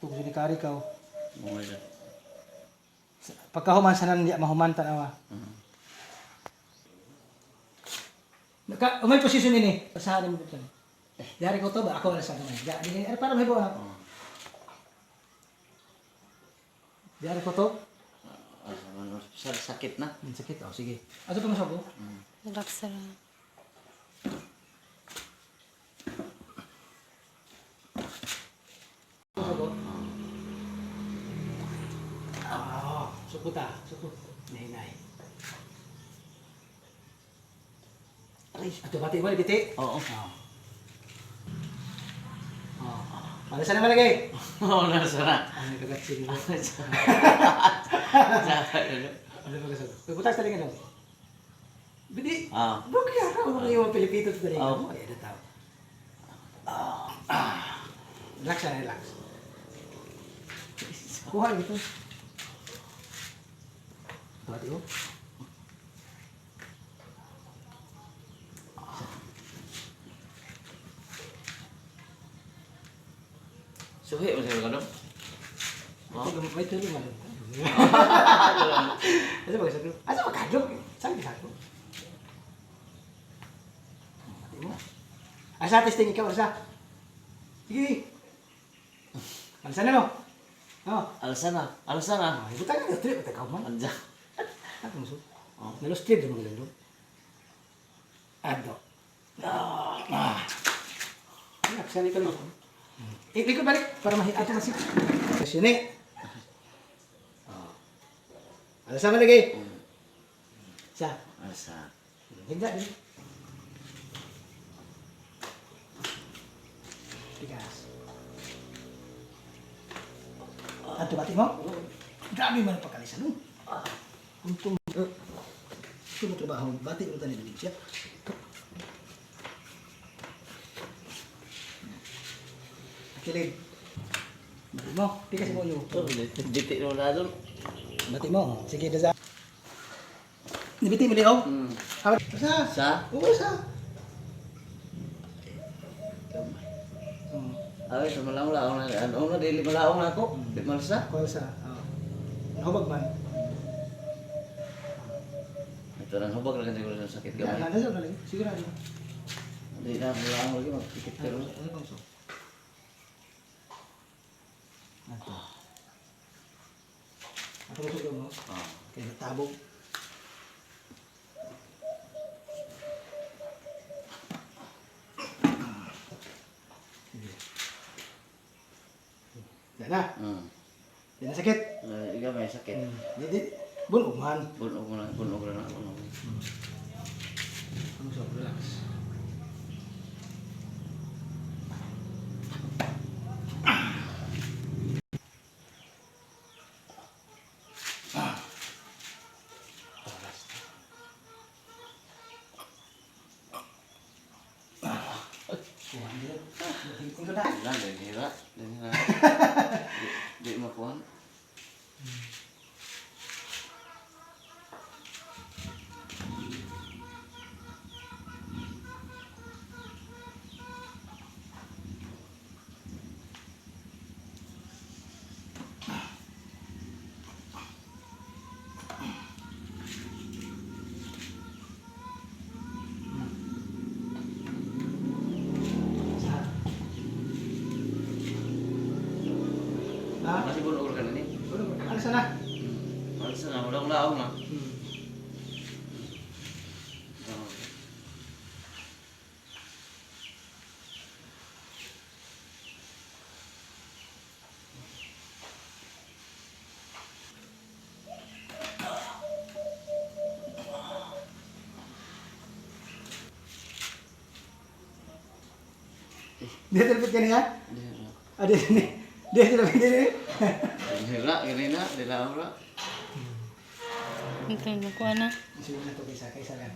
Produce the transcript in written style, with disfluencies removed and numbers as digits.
Tug ni kari ka. Mo siya. Pagkahuman sa nan di mahuman tanawa. Umay posisyon ini. Pasahan mo dito. Dari ko to ba ako wala sa gamay. Di para may buwan. Dari ko to. Sakit na. Sakit oh sige. Ato pa masabo. Relax lang. Masabo. Sukuta, sukut. Nay. Ay, ato bati mo biti. Oo. Ano sana malagay? Oo, nasa na. Ano kagatsin mo? Sakit. Ano ba kasi? Puputas talaga lang. Bidi. Ah. Buki ako mga yung Pilipito talaga. Oh. Ay, ano tao. Relax na, relax. Kuha ito. Bati oh. Suhi mo siya kadong. May tuloy man. Asa ba kasi? Asa ba kadlok? Saan ka kadlok? Bati mo. Asa testing ikaw, asa? Sige. Alsa na mo. Oh. Alasan na. Alasan na. Ay, buta ka trip ta ka man. Anja. Ako mo so. Nalos trip mo galo. Ado. Anak, sali ka lang. Ikot balik para ato masip. Sini. Alsa man lagi. Sa. Alasan. Hingga din. Tigas. Ato bati mo? Grabe man ang pagkalisan mo. Untung ito mo trabaho, bati mo tayo din siya. Kilig. Bati mo, tigas mo yun. So, diti mo na doon. Bati mo, sige daza. Nibiti mo liyaw? Sa? Sa? Oo, sa. Ay, sa malaong-laong na. Ano na, dili malaong na ako. Di malasa. Kuha sa. Nahubag man. Ito lang, hubag lang siguro sa sakit Yan, gamay. nasa na lang. Sigurado. Hindi na, malaong lagi, magpikit ka rin. Ano bang so? Ato. Ato mo sugaw mo? Kaya natabog. Yan na. Yan na sakit. Ikaw may sakit. Di. Bunog man. Bunog mo na, bunog na. Ano so? Relax. Wala, dihira. Di makuha. Ha? Masih bunog ka na ni? Alis na. Alas na, walang-laong na. Dia telepon kan ya? Dihira. Ada sini. Dia telepon ini. Dihira, ganina, dilaom ra. Ito, nakuha na. Sige na to kaysa kan.